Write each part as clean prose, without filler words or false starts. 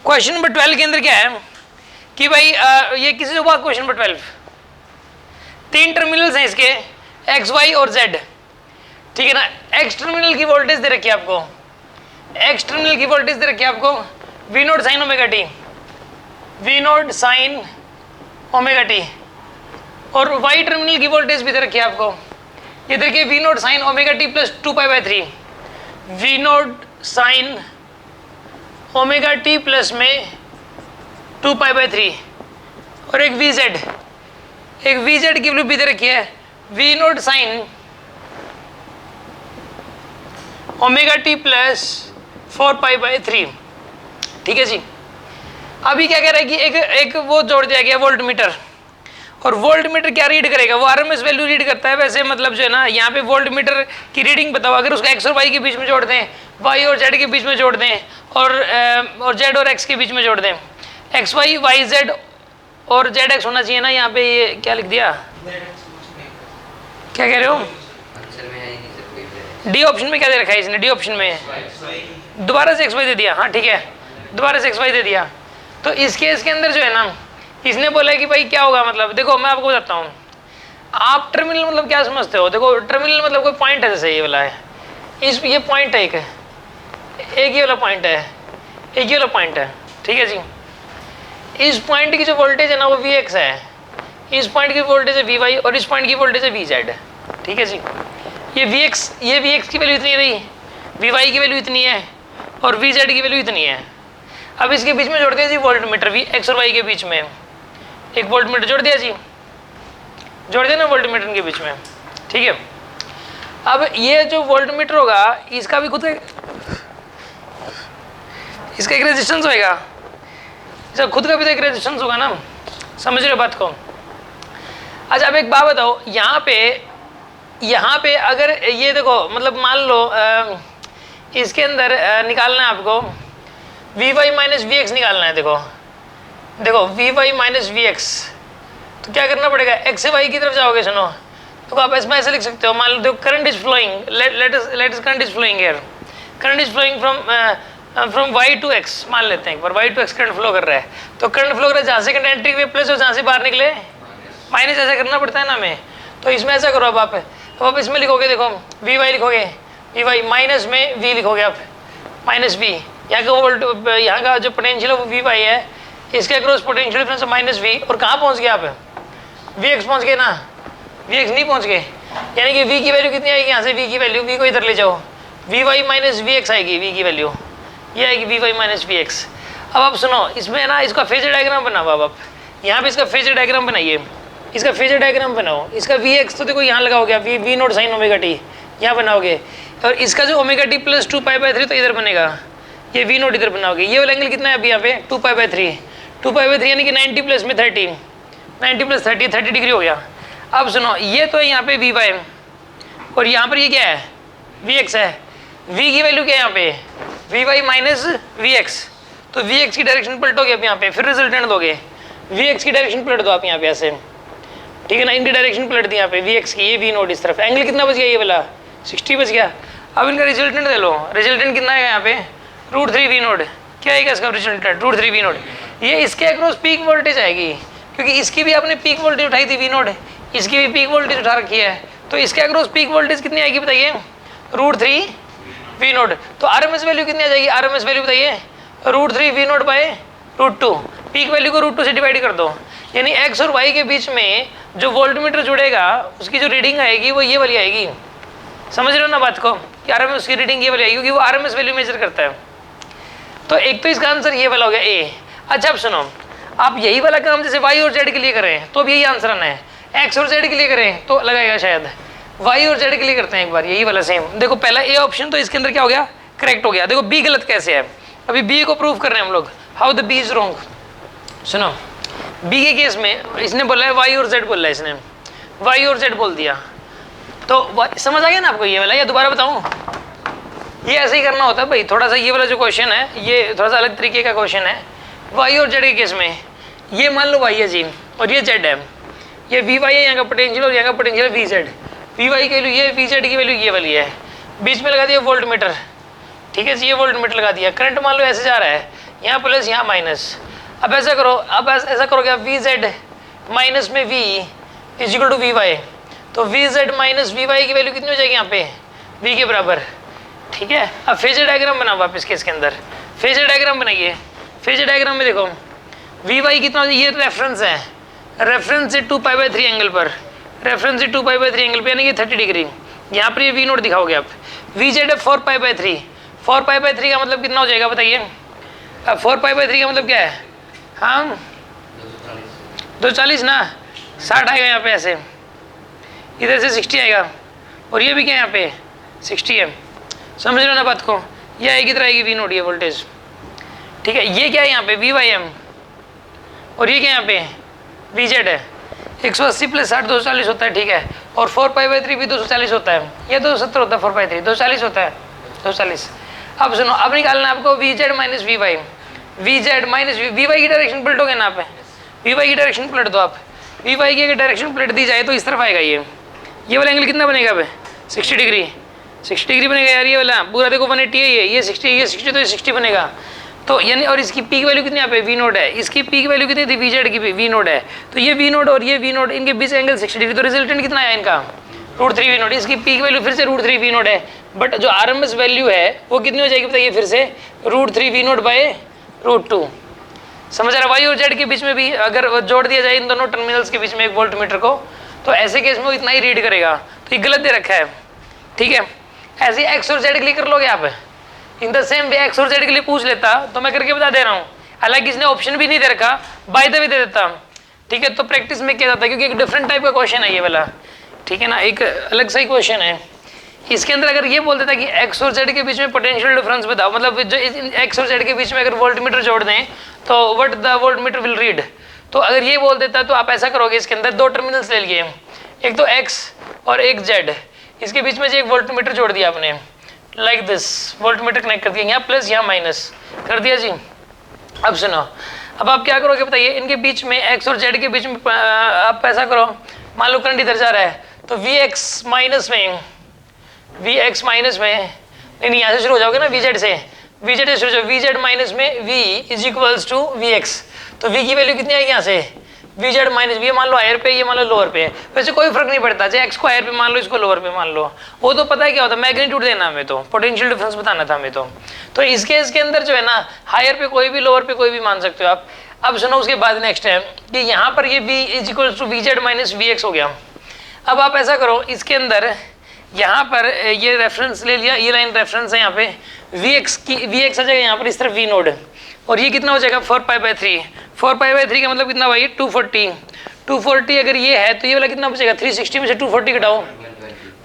Question number 12 के अंदर क्या है कि भाई ये किसी से हुआ क्वेश्चन नंबर 12? 3 टर्मिनल्स हैं इसके एक्स वाई और जेड, ठीक है ना। एक्स टर्मिनल की वोल्टेज दे रखी है आपको, एक्स टर्मिनल की वोल्टेज दे रखी है आपको V naught sine omega T, V naught sine omega T, और वाई टर्मिनल की वोल्टेज भी दे रखी है आपको, ये देखिए V naught sine omega T plus 2π/3, V naught sine omega T plus में 2π/3, और एक वी जेड की वैल्यू भी दे रखी है V naught sine omega T plus 4π/3, ठीक है जी। अभी क्या कह रहा है कि एक वो जोड़ दिया गया वोल्ट मीटर, और वोल्ट मीटर क्या रीड करेगा, वो आरएमएस वैल्यू रीड करता है। वैसे मतलब जो है ना यहाँ पे वोल्ट मीटर की रीडिंग बताओ, अगर उसका एक्स और वाई के बीच में जोड़ दें, वाई और जेड के बीच में जोड़ दें, और जेड और एक्स के बीच में जोड़ दें, एक्स वाई वाई जेड और जेड एक्स होना चाहिए ना। यहाँ पे ये क्या लिख दिया, क्या कह रहे हो? डी ऑप्शन में क्या दे रखा है इसने, डी ऑप्शन में दोबारा से एक्स वाई दे दिया, हाँ ठीक है, दोबारा से एक्स वाई दे दिया। तो इस केस के अंदर जो है ना इसने बोला कि भाई क्या होगा, मतलब देखो मैं आपको बताता हूँ, आप टर्मिनल मतलब क्या समझते हो? देखो टर्मिनल मतलब कोई पॉइंट है, जैसे ये वाला है, ये पॉइंट है, एक ये वाला पॉइंट है, एक ये वाला पॉइंट है, ठीक है जी। इस पॉइंट की जो वोल्टेज है ना वो वी एक्स है, इस पॉइंट की वोल्टेज है वी वाई, और इस पॉइंट की वोल्टेज है वी जेड, ठीक है जी। ये वी एक्स की वैल्यू इतनी रही, वी वाई की वैल्यू इतनी है, और वी जेड की वैल्यू इतनी है। अब इसके बीच में जोड़ दिया जी वोल्ट मीटर, वी एक्स और वाई के बीच में एक वोल्ट मीटर जोड़ दिया जी, जोड़ दिया ना वोल्ट मीटर के बीच में, ठीक है। अब ये जो वोल्ट मीटर होगा इसका भी खुद इसका एक रेजिस्टेंस होगा, इसका खुद का भी तो एक रेजिस्टेंस होगा ना, समझ रहे हो बात को? अच्छा अब एक बात बताओ, यहाँ पे अगर ये देखो मतलब मान लो इसके अंदर निकालना है आपको V Y minus V X निकालना है। देखो V Y minus V X, तो क्या करना पड़ेगा, एक्स से वाई की तरफ जाओगे, सुनो तो आप इसमें ऐसे लिख सकते हो, मान लो देखो current is flowing, let is current is flowing here, current is flowing from Y to X, मान लेते हैं एक बार Y to X current flow कर रहा है। तो करंट फ्लो कर रहा है जहाँ से करंट एंट्री हुई प्लस, और जहाँ से बाहर निकले माइनस, ऐसा करना पड़ता है ना हमें। तो इसमें ऐसा करो, अब आप इसमें लिखोगे, देखो वी वाई लिखोगे, वी वाई माइनस में वी लिखोगे आप, माइनस वी, यहाँ का वोल्ट, यहाँ का जो पोटेंशियल है वो वी वाई है, इसके across potential difference minus V, और कहाँ पहुँच गए आप, वी एक्स पहुँच गए ना, वी एक्स नहीं पहुँच गए, यानी कि वी की वैल्यू कितनी आएगी, यहाँ से वी की वैल्यू, वी को इधर ले जाओ, V Y minus V X आएगी, वी की वैल्यू ये आएगी V Y minus V X. अब आप सुनो, इसमें ना इसका फेजर डायग्राम बनाओ, अब आप यहाँ पे इसका फेजर डायग्राम बनाइए, इसका फेजर डायग्राम बनाओ, इसका वी एक्स तो देखो यहाँ लगाओगे आप, V naught sine omega T यहाँ बनाओगे, और इसका जो ओमेगा टी प्लस 2π/3 तो इधर बनेगा, ये वी नोट इधर बनाओगे। ये वाला एंगल कितना है अभी यहाँ पे 2π/3, 2π/3 यानी कि 90 प्लस में 30, 90 प्लस 30 डिग्री हो गया। अब सुनो, ये तो है यहाँ पे वी वाई, और यहाँ पर ये क्या है वी एक्स है, वी की वैल्यू क्या है यहाँ पे V Y minus V X, तो वी एक्स की डायरेक्शन पलटोगे आप यहाँ पे, फिर रिजल्टेंट दोगे, वी एक्स की डायरेक्शन पलट दो आप यहाँ पे ऐसे, ठीक है ना, इनकी डायरेक्शन पलट दी यहाँ पे वी एक्स की, ये वी नोट इस तरफ, एंगल कितना बच गया ये वाला 60 बच गया। अब इनका रिजल्टेंट दे लो, रिजल्टेंट कितना है यहाँ पे √3 वी नोट, क्या आएगा इसका रिजल्टेंट √3 वी नोट, ये इसके अक्रॉस पीक वोल्टेज आएगी, क्योंकि इसकी भी आपने पीक वोल्टेज उठाई थी वी नोट, इसकी भी पीक वोल्टेज उठा रखी है, तो इसके अक्रॉस पीक वोल्टेज कितनी आएगी बताइए √3 वी नोट। तो आरएमएस वैल्यू कितनी आ जाएगी, आरएमएस वैल्यू बताइए √3 V naught by √2, peak value को √2 से डिवाइड कर दो, यानी एक्स और वाई के बीच में जो वोल्टमीटर जुड़ेगा उसकी जो रीडिंग आएगी वो ये वाली आएगी, समझ रहे हो ना बात को, कि आरएमएस उसकी रीडिंग ये वाली आएगी, क्योंकि वो आरएमएस वैल्यू मेजर करता है। तो एक तो इसका आंसर ये वाला हो गया ए। अच्छा अब सुनो, आप यही वाला काम जैसे वाई और जेड के लिए करें तो अब यही आंसर आना है, एक्स और जेड के लिए करें तो लगाएगा शायद, वाई और जेड के लिए करते हैं एक बार यही वाला सेम। देखो पहला ए ऑप्शन तो इसके अंदर क्या हो गया करेक्ट हो गया, देखो बी गलत कैसे है, अभी बी को प्रूव कर रहे हैं हम लोग, how the B is wrong. सुनो बी के केस में इसने बोला है वाई और जेड बोला है, इसने वाई और जेड बोल दिया, तो समझ आ गया ना आपको ये वाला, या दोबारा बताऊं? ये ऐसे ही करना होता है भाई, थोड़ा सा ये वाला जो क्वेश्चन है ये थोड़ा सा अलग तरीके का क्वेश्चन है। वाई और जेड के केस में ये मान लो वाई है जी और ये जेड है, ये वी वाई है यहाँ का पोटेंशियल और यहाँ का potential V Z, V Y की वैल्यू ये, वी जेड की वैल्यू ये वाली है, बीच में लगा दिया वोल्ट मीटर, ठीक है जी, ये वोल्ट मीटर लगा दिया, करंट मान लो ऐसे जा रहा है, यहाँ प्लस यहाँ माइनस। अब ऐसा करो, अब ऐसा करोगे आप वी जेड माइनस में V is equal to V Y, तो V Z minus V Y की वैल्यू कितनी हो जाएगी यहाँ पे वी के बराबर, ठीक है। अब फेजर डायग्राम बनाओ वापस के इसके अंदर, फेजर डायग्राम बनाइए। फेजर डायग्राम में देखो वी वाई कितना, ये रेफरेंस है, रेफरेंस से 2π/3 एंगल पर, रेफरेंस से 2π/3 एंगल पे यानी कि 30 डिग्री। यहाँ पर ये वी नोट दिखाओगे आप। वी जेड है 4π/3, 4π/3 का मतलब कितना हो जाएगा बताइए। अब 4π/3 का मतलब क्या है, हाँ 240 ना, 60 आएगा यहाँ पे, ऐसे इधर से 60 आएगा, और ये भी क्या यहाँ पे 60 है। समझ रहे हो ना बात को, ये आएगी तरह आएगी वी नोट ये वोल्टेज, ठीक है। ये क्या है यहाँ पे वी वाई एम, और ये क्या यहाँ पे वी जेड है। 180 + 60 240 होता है, ठीक है। और 4π/3 भी 240 होता है, ये 270 होता है, 4π3 240 होता है, 240। अब सुनो, अब निकालना है आपको V Z minus V Y, V Z minus V Y की डायरेक्शन पलटोगे ना आप, वी वाई की डायरेक्शन पलट दो आप। वी वाई की अगर डायरेक्शन पलट दी जाए तो इस तरफ आएगा ये वाला एंगल कितना बनेगा अब 60 डिग्री, 60 डिग्री बनेगा यार। ये वाला पूरा देखो 180 है, ये 60, ये 60 तो ये 60 बनेगा। तो यानी और इसकी पीक वैल्यू कितनी यहाँ पे वी नोट है, इसकी पीक वैल्यू कितनी थी वी जेड की वी नोट है। तो ये वी नोट और ये वी नोट, इनके बीच एंगल 60 डिग्री, तो रिजल्टेंट कितना आया इनका √3 वी नोट। इसकी पीक वैल्यू फिर से √3 वी नोट है, बट जो आरएमएस वैल्यू है वो कितनी हो जाएगी बताइए फिर से √3 वी नोट बाय √2। समझ रहा, वाई और जेड के बीच में भी अगर जोड़ दिया जाए इन दोनों टर्मिनल्स के बीच में एक वोल्ट मीटर को, तो ऐसे केस में वो इतना ही रीड करेगा। तो ये गलत दे रखा है, ठीक है। ऐसे एक्स और जेड के लिए कर लोगे आप, in the same way x और जेड के लिए पूछ लेता तो मैं करके बता दे रहा हूँ, हालांकि इसने ऑप्शन भी नहीं दे रखा, बाय द वे दे देता, ठीक है। तो प्रैक्टिस में क्या जाता है, क्योंकि एक डिफरेंट टाइप का क्वेश्चन है ये वाला, ठीक है ना, एक अलग सा ही क्वेश्चन है। इसके अंदर अगर ये बोल देता कि एक्स और जेड के बीच में पोटेंशियल डिफरेंस बताओ, मतलब जो एक्स और जेड के बीच में अगर वोल्ट मीटर जोड़ दें तो what the volt meter will read, तो अगर ये बोल देता तो आप ऐसा करोगे, इसके अंदर दो टर्मिनल्स ले लिए, एक तो एक्स और एक जेड, इसके बीच में जो एक वोल्ट मीटर जोड़ दिया आपने like this, volt meter connect कर दिया, यहाँ प्लस यहाँ माइनस कर दिया जी। अब सुनो, अब आप क्या करोगे बताइए, इनके बीच में एक्स और जेड के बीच में आप ऐसा करो, मान लो करंट इधर जा रहा है, तो वी एक्स माइनस में नहीं यहाँ से शुरू हो जाओगे ना, वी जेड से शुरू हो, वी जेड माइनस में v is equals to V X. तो v की वैल्यू कितनी आएगी यहाँ से वी जेड माइनस, ये मान लो हायर पे, ये मान लो लोअर पे, वैसे कोई फर्क नहीं पड़ता, चाहे एक्स को हायर पे मान लो, इसको लोअर पे मान लो, वो तो पता है क्या होता है, मैग्नीट्यूड देना हमें, तो पोटेंशियल डिफरेंस बताना था हमें। तो इस केस के अंदर जो है ना, हायर पे कोई भी लोअर पे कोई भी मान सकते हो आप। अब सुनो, उसके बाद नेक्स्ट है कि यहाँ पर ये v is equals to V Z minus V X हो गया। अब आप ऐसा करो, इसके अंदर यहाँ पर ये रेफरेंस ले लिया, ये लाइन रेफरेंस है, यहाँ पे वी एक्स आ जाएगा यहाँ पर इस तरफ वी नोड, और ये कितना हो जाएगा 4π/3, 4π/3 का मतलब कितना भाई 240 अगर ये है तो ये वाला कितना बचेगा 360 में से 240 घटाओ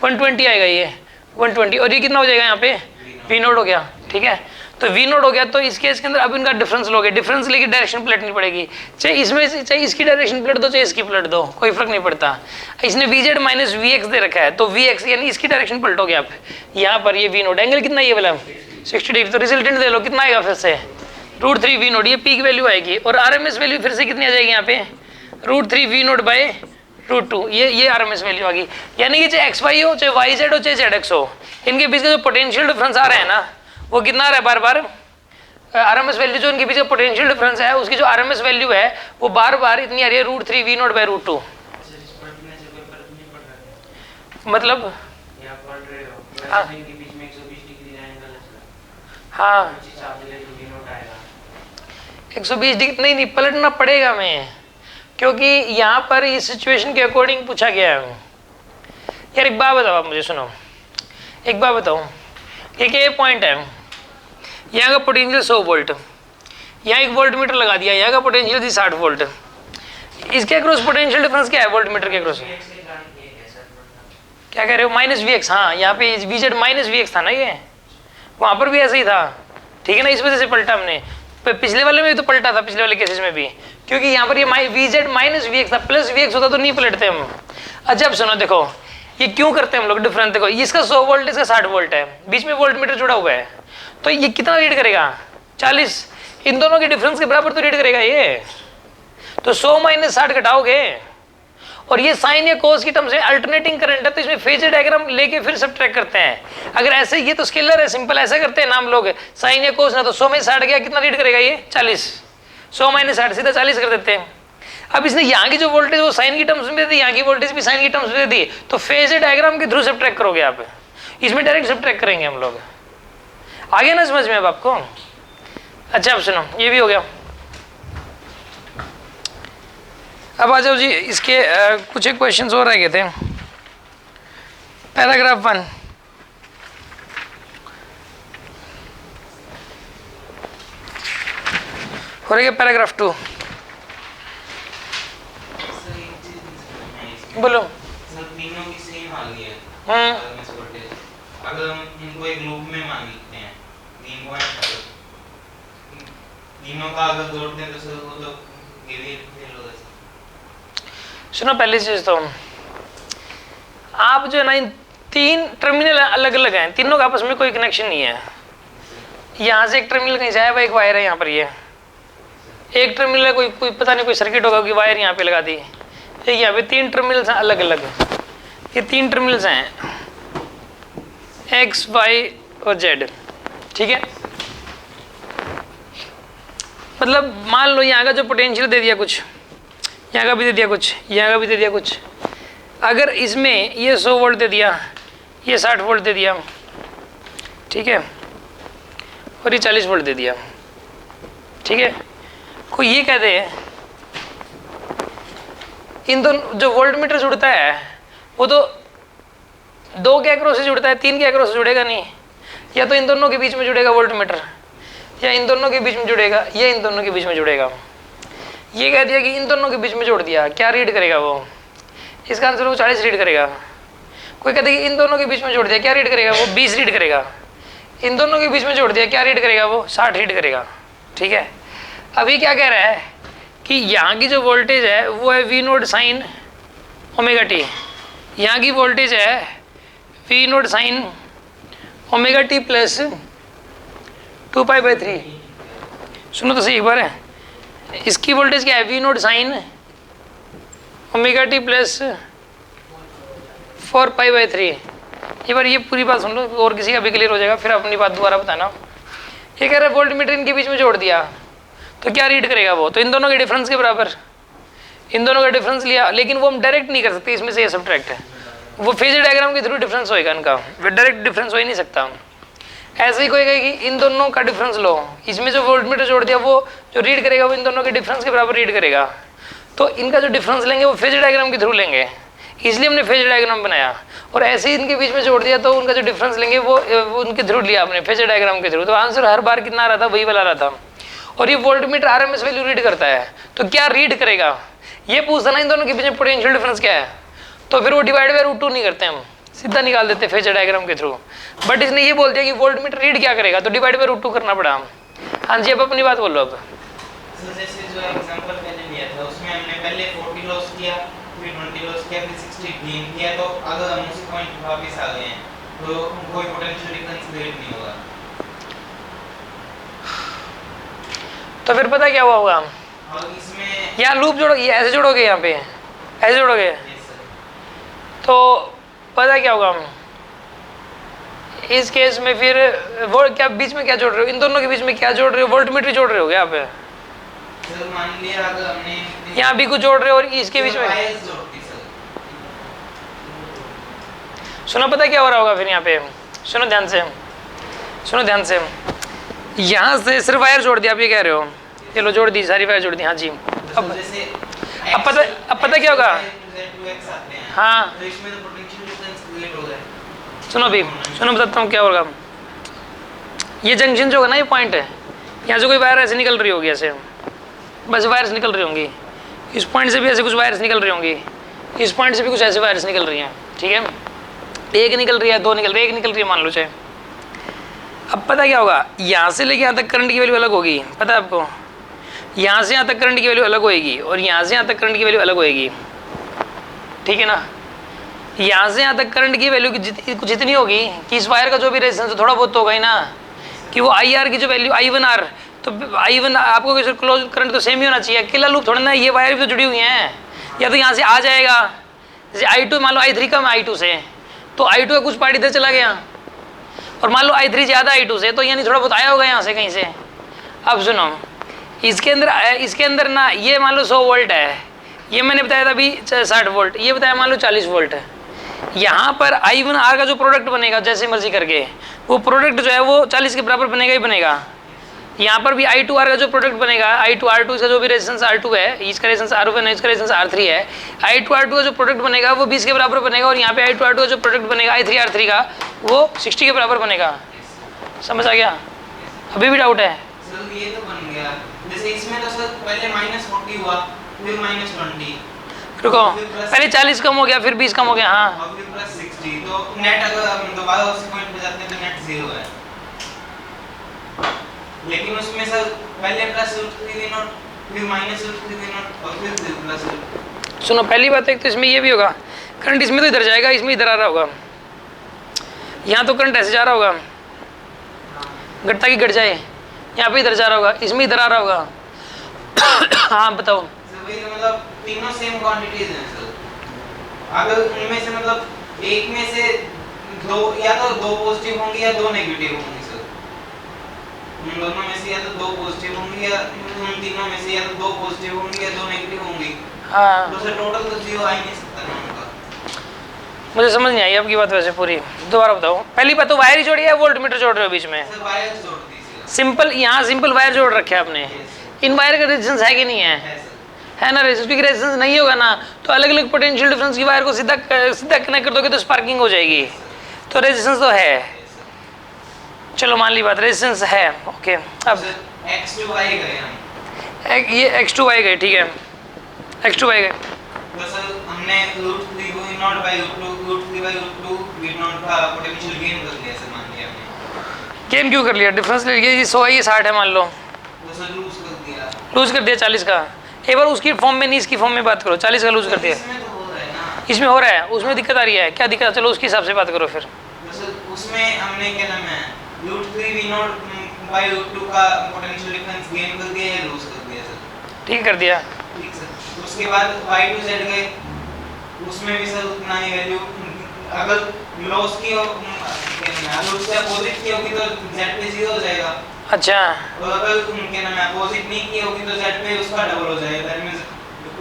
120 आएगा, ये 120, और ये कितना हो जाएगा यहाँ पे वी नोड हो गया, ठीक है। तो वी नोड हो गया, तो इस केस के अंदर अब इनका डिफरेंस लोगे, डिफरेंस लेके डायरेक्शन पलटनी पड़ेगी, चाहे इसमें से चाहे इसकी डायरेक्शन पलट दो चाहे इसकी पलट दो, कोई फर्क नहीं पड़ता। इसने V Z minus V X दे रखा है, तो वी एक्स यानी इसकी डायरेक्शन पलटोगे आप, यहाँ पर ये वी नोड एंगल कितना ये वाला 60 डिग्री, तो रिजल्टेंट दे लो कितना आएगा फिर से √3 वी नोड, ये पीक वैल्यू आएगी, और आरएमएस वैल्यू फिर से कितनी आ जाएगी यहाँ पे √3 वी नोड बाय √2, ये आरएमएस वैल्यू आ गई। यानी कि चाहे एक्स वाई हो, चाहे वाई जेड हो, चाहे जेड एक्स हो, इनके बीच का जो पोटेंशियल डिफरेंस आ रहा है ना, वो कितना आ रहा है बार बार, आरएमएस वैल्यू जो इनके बीच का पोटेंशियल डिफरेंस है उसकी जो आरएमएस वैल्यू है वो बार बार इतनी आ रही है √3 वी नोड बाय √2। मतलब हाँ 120 डिग्री नहीं पलटना पड़ेगा हमें, क्योंकि यहाँ पर इस सिचुएशन के अकॉर्डिंग पूछा गया है। यार एक बात बताओ आप मुझे, सुनो एक बात बताओ, ये पॉइंट है, यहाँ का पोटेंशियल 100 वोल्ट, यहाँ एक वोल्ट मीटर लगा दिया, यहाँ का पोटेंशियल थी 60 वोल्ट, इसके अक्रॉस पोटेंशियल डिफरेंस क्या है वोल्ट मीटर के अक्रॉस, क्या कह रहे हो माइनस वी एक्स, हाँ यहाँ पे V Z minus V X था ना, ये वहाँ पर भी ऐसा ही था, ठीक है ना, इस वजह से पलटा हमने, पिछले वाले में भी तो पलटा था, पिछले वाले केसेस में भी, क्योंकि यहाँ पर ये V Z minus V X था, प्लस वी एक्स होता तो नहीं पलटते हम। अच्छा अब सुनो, देखो ये क्यों करते हैं हम लोग डिफरेंस, देखो इसका 100 वोल्ट इसका 60 वोल्ट है, बीच में वोल्ट मीटर जुड़ा हुआ है, तो ये कितना रीड करेगा 40, इन दोनों के डिफरेंस के बराबर तो रीड करेगा ये, तो 100 - 60 घटाओगे, और ये साइन या कोस की टर्म्स में अल्टरनेटिंग करंट है, तो इसमें फेजर डायग्राम लेके फिर सब्ट्रैक्ट करते हैं। अगर ऐसे ये तो स्केलर है, सिंपल ऐसा करते हैं नाम लोग, साइन या कोस ना, तो 100 में 60 गया, कितना रीड करेगा ये 40, 100 माइनस 60 सीधा 40 कर देते हैं। अब इसने यहाँ की जो वोल्टेज वो साइन की टर्म्स में दे दी, यहाँ की वोल्टेज भी साइन की टर्म्स में दे दी, तो फेजर डायग्राम के थ्रू सब्ट्रैक्ट करोगे आप, इसमें डायरेक्ट सब्ट्रैक्ट करेंगे हम लोग। आगे ना समझ में अब आपको? अच्छा अब सुनो, ये भी हो गया। अब आ जाओ जी, इसके कुछ एक क्वेश्चंस और रह गए थे। पैराग्राफ 1, हो रहा है पैराग्राफ 2, बोलो। तीनों की सेम आ गई है। अगर हम इनको एक लूप में मान लेते हैं, 3 पॉइंट तीनों का अगर जोड़ दें तो वो तो गिवे फेल होगा। सुनो पहली चीज तो आप जो है ना, इन 3 टर्मिनल अलग अलग हैं, तीनों का आपस में कोई कनेक्शन नहीं है। यहाँ से एक टर्मिनल कहीं जाए, एक वायर है यहाँ पर, ये एक टर्मिनल है, कोई पता नहीं कोई सर्किट होगा कि वायर यहाँ पे लगा दी, एक यहाँ पे 3 टर्मिनल्स हैं अलग अलग। ये 3 टर्मिनल्स हैं X, Y और Z, ठीक है। मतलब मान लो यहाँ का जो पोटेंशियल दे दिया कुछ, यहाँ का भी दे दिया कुछ, यहाँ का भी दे दिया कुछ। अगर इसमें ये 100 वोल्ट दे दिया, ये 60 वोल्ट दे दिया, ठीक है, और ये 40 वोल्ट दे दिया, ठीक है। कोई ये कहते हैं इन दोनों जो वोल्ट मीटर जुड़ता है वो तो 2 के अक्रॉस से जुड़ता है, 3 के अक्रॉस से जुड़ेगा नहीं। या तो इन दोनों के बीच में जुड़ेगा वोल्ट मीटर, या इन दोनों के बीच में जुड़ेगा, या इन दोनों के बीच में जुड़ेगा। ये कह दिया कि इन दोनों के बीच में जोड़ दिया, क्या रीड करेगा वो? इसका आंसर वो 40 रीड करेगा। कोई कहते हैं कि इन दोनों के बीच में जोड़ दिया, क्या रीड करेगा वो? 20 रीड करेगा। इन दोनों के बीच में जोड़ दिया, क्या रीड करेगा वो? 60 रीड करेगा, ठीक है। अभी क्या कह रहा है कि यहाँ की जो वोल्टेज है वो है V naught sine omega T, यहाँ की वोल्टेज है V naught sine omega T plus 2π/3। सुनो तो सही एक बार है, इसकी वोल्टेज क्या है? V naught sine omega T plus 4π/3। ये बार ये पूरी बात सुन लो और किसी का भी क्लियर हो जाएगा, फिर अपनी बात दोबारा बताना। ये कह रहा है वोल्ट मीटर इनके बीच में जोड़ दिया तो क्या रीड करेगा वो? तो इन दोनों के डिफरेंस के बराबर, इन दोनों का डिफरेंस लिया, लेकिन वो हम डायरेक्ट नहीं कर सकते, इसमें से ये सब्ट्रैक्ट है, वो फेजर डायग्राम के थ्रू डिफरेंस होएगा इनका, डायरेक्ट डिफरेंस हो ही नहीं सकता। ऐसे ही कोई कहेगी इन दोनों का डिफरेंस लो, इसमें जो वोल्ट मीटर जोड़ दिया वो जो रीड करेगा वो इन दोनों के डिफरेंस के बराबर रीड करेगा। तो इनका जो डिफरेंस लेंगे वो फेजर डायग्राम के थ्रू लेंगे, इसलिए हमने फेजर डायग्राम बनाया। और ऐसे ही इनके बीच में जोड़ दिया तो उनका जो डिफरेंस लेंगे वो उनके थ्रू लिया आपने, फेजर डायग्राम के थ्रू। तो आंसर हर बार कितना आ रहा था? वही वाला आ रहा था। और ये volt meter RMS value read करता है, तो क्या रीड करेगा ये पूछता ना, इन दोनों के बीच में पोटेंशियल डिफरेंस क्या है? तो फिर वो डिवाइड बाय √2 नहीं करते, हम सीधा निकाल देते फेजर डायग्राम के थ्रू। बट इसने ये बोल दिया कि वोल्ट मीटर रीड क्या करेगा, तो डिवाइड बाय √2 करना पड़ा। हाँ जी, अब अपनी बात बोलो। अब जैसे जो एग्जांपल मैंने लिया था उसमें हमने पहले 40 लॉस किया, फिर 20 लॉस किया, फिर 60 गेन किया। तो अगर हम उसी पॉइंट पर वापस आ गए हैं तो कोई पोटेंशियल डिफरेंस क्रिएट नहीं होगा। तो फिर पता क्या हुआ होगा? और इसमें यहाँ लूप जोड़ो, ये ऐसे जोड़ोगे, यहाँ पे ऐसे जोड़ोगे, तो पता क्या होगा? इस केस में फिर वो क्या बीच में क्या जोड़ रहे हो? इन दोनों के बीच में क्या जोड़ रहे हो? वोल्ट मीटर जोड़ रहे हो यहाँ पे। सर मान लिया अगर हमने यहाँ भी कुछ जोड़ रहे हो और इसके बीच में सुनो, पता क्या हो रहा होगा फिर यहाँ पे? सुनो ध्यान से, सुनो ध्यान से। यहाँ से सिर्फ वायर जोड़ दिया, आप ये कह रहे हो? चलो जोड़ दी, सारी वायर जोड़ दी। हाँ जी, अब पता क्या होगा? हाँ सुनो भी, सुनो बताता हूँ क्या होगा। ये जंक्शन जो होगा ना, ये पॉइंट है, यहाँ से कोई वायर ऐसे निकल रही होगी, ऐसे बस वायर्स निकल रही होंगी। इस पॉइंट से भी ऐसे कुछ वायर्स निकल रही होंगी, इस पॉइंट से भी कुछ ऐसे वायर्स निकल रही हैं, ठीक है। एक निकल रही है, 2 निकल रही है, 1 निकल रही है मान लो चाहे। अब पता क्या होगा? यहाँ से लेके यहाँ तक करंट की वैल्यू अलग होगी, पता है आपको? यहाँ से यहाँ तक करंट की वैल्यू अलग होएगी और यहाँ से यहाँ तक करंट की वैल्यू अलग होएगी, ठीक है ना। यहाँ से यहाँ तक करंट की वैल्यू कुछ इतनी होगी कि इस वायर का जो भी रेजिस्टेंस थोड़ा बहुत तो होगा ही ना, कि वो IR की जो वैल्यू I1R, तो I1 आपको क्लोज करंट तो सेम ही होना चाहिए। अकेला लूप थोड़ा ना, ये वायर भी तो जुड़ी हुई हैं, या तो यहाँ से आ जाएगा, जैसे I2 मान लो I3 कम I2 से, तो I2 का कुछ पार्ट इधर चला गया, और मान लो I3 ज़्यादा I2 से, तो यानी थोड़ा बहुत आया होगा यहाँ से कहीं से। अब सुनो, इसके अंदर ना ये मान लो 100 वोल्ट है, ये मैंने बताया था अभी 60 वोल्ट, ये बताया मान लो 40 वोल्ट है। यहाँ पर I1R का जो प्रोडक्ट बनेगा जैसे मर्जी करके, वो प्रोडक्ट जो है वो 40 के बराबर बनेगा ही बनेगा। यहाँ पर भी I2R का जो प्रोडक्ट बनेगा, I2R2 इसका जो भी रेजिस्टेंस R2 है, इसका रेजिस्टेंस R1 है, इसका रेजिस्टेंस R3 है, I2R2 का जो प्रोडक्ट बनेगा वो 20 के बराबर बनेगा, और यहाँ पे I2R2 का जो प्रोडक्ट बनेगा I3R3 का वो 60 के बराबर बनेगा। समझ आ गया? अभी भी डाउट है? सर ये तो बन गया, जैसे इसमें तो सर पहले -40 हुआ, फिर -20, रुको, पहले 40 कम हो गया, फिर 20 कम हो गया, हाँ, और फिर +60, तो नेट अगर हम दोबारा उसी पॉइंट पे जाते हैं तो नेट 0 है। लेकिन उसमें सर पहले +√3V0, फिर -√3V0 और फिर +. सुनो, पहली बात है तो इसमें ये भी होगा, करंट इसमें तो इधर जाएगा, इसमें इधर आ रहा होगा, यहाँ तो करंट ऐसे जा रहा होगा, घटता की घट जाए, यहाँ पे इधर जा रहा होगा, इसमें इधर आ रहा होगा। हाँ बताओ। सर वही तो, मतलब तीनों सेम क्वांटिटीज हैं सर, अगर उनमें से मतलब एक में से दो, या तो 2 पॉजिटिव होंगी या 2 नेगेटिव होंगी सर, उन दोनों में से या तो 2 पॉजिटिव होंगी, या उन तीनों में से या तो 2 पॉजिटिव होंगी या 2 नेगेटिव होंगी। हाँ, तो सर टोटल तो 0 आ ही नहीं सकता ना उनका। मुझे समझ नहीं आई आपकी बात वैसे पूरी, दोबारा बताओ। पहली बात तो वायर ही जोड़ी है, वोल्टमीटर जोड़ रहे हो बीच में? सर वायर जोड़ दीजिए, सिंपल, यहाँ सिंपल वायर जोड़ रखे आपने, इन वायर का रेजिस्टेंस है कि नहीं है? है सर। है ना, रेजिस्टेंस की रेजिस्टेंस नहीं होगा ना, तो अलग अलग पोटेंशियल डिफरेंस की वायर को सीधा कनेक्ट कर दोगे तो स्पार्किंग हो जाएगी, तो रेजिस्टेंस तो है। चलो मान ली बात, रेजिस्टेंस है, ओके। अब X2Y गए हम, ये X2Y गए, ठीक है, X2Y गए, तो सर हमने √3V0/√2 V0 का पोटेंशियल गेन कर लिया सर, मान लिया हमने। गेन क्यों कर लिया? डिफरेंस ले लिया, ये 100 है ये 60 है मान लो, तो सर लूज कर दिया, लूज कर दिया 40 का। एक बार उसकी फॉर्म में नहीं, इसकी फॉर्म में बात करो, 40 का लूज कर दिया, इसमें तो हो रहा है ना, इसमें हो रहा है, उसमें दिक्कत आ रही है, क्या दिक्कत? चलो उसके हिसाब से बात करो फिर। तो सर उसमें हमने क्या नाम है √3V0/√2 का पोटेंशियल डिफरेंस गेन कर दिया या लूज कर दिया सर? ठीक कर दिया, ठीक सर। उसके बाद Y2Z गए, उसमें भी सर उतना ही वैल्यू, अगर लॉस की और अगर उससे अपोजिट की होगी तो Z पे 0 हो जाएगा, अच्छा, और अगर क्या नाम है अपोजिट नहीं की होगी तो Z पे उसका डबल हो जाएगा, दैट मींस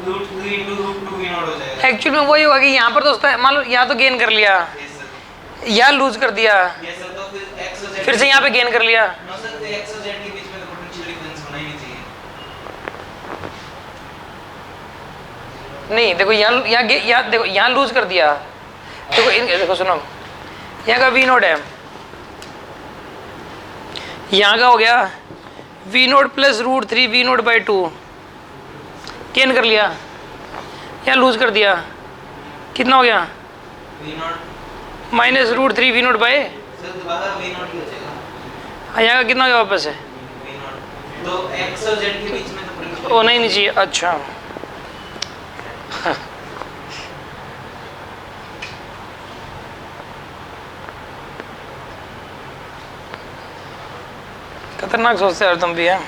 √3 × √2 V0 हो जाएगा। एक्चुअली में वही होगा कि यहाँ पर तो उसका मान लो यहाँ तो गेन कर लिया, यस सर, यहाँ लूज कर दिया, यस सर, तो फिर X और Z फिर से यहाँ पे गेन कर लिया। नो सर, तो X और Z के बीच में तो पोटेंशियल डिफरेंस होना ही नहीं चाहिए। नहीं देखो, यहाँ देखो, यहाँ लूज कर दिया, देखो देखो सुनो, यहाँ का V0 है, यहाँ का हो गया V0 + √3 V0/2, गेन कर लिया, यहाँ लूज कर दिया, कितना हो गया? V0 -√3 V0 बाय, सर दोबारा V0 ही हो जाएगा, यहाँ का कितना हो गया वापस से? V0, तो X और Z के बीच में तो पोटेंशियल वो नहीं चाहिए, अच्छा। खतरनाक सोचते यार तुम भी, है?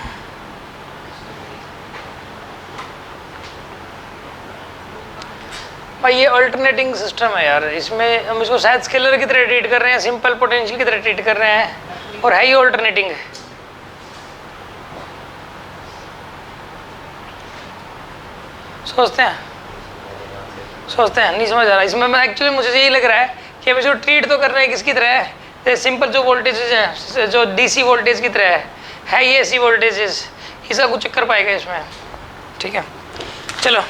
भाई ये अल्टरनेटिंग सिस्टम है यार, इसमें हम इसको शायद स्केलर की तरह ट्रीट कर रहे हैं, सिंपल पोटेंशियल की तरह ट्रीट कर रहे हैं, और है ही अल्टरनेटिंग। सोचते हैं नहीं समझ आ रहा इसमें। मैं एक्चुअली मुझे यही लग रहा है कि हम इसको ट्रीट तो कर रहे हैं किसकी तरह है, सिंपल जो वोल्टेजेस हैं, जो डीसी वोल्टेज की तरह है ये एसी वोल्टेजेस, इसका कुछ चक्कर पाएगा इसमें, ठीक है। चलो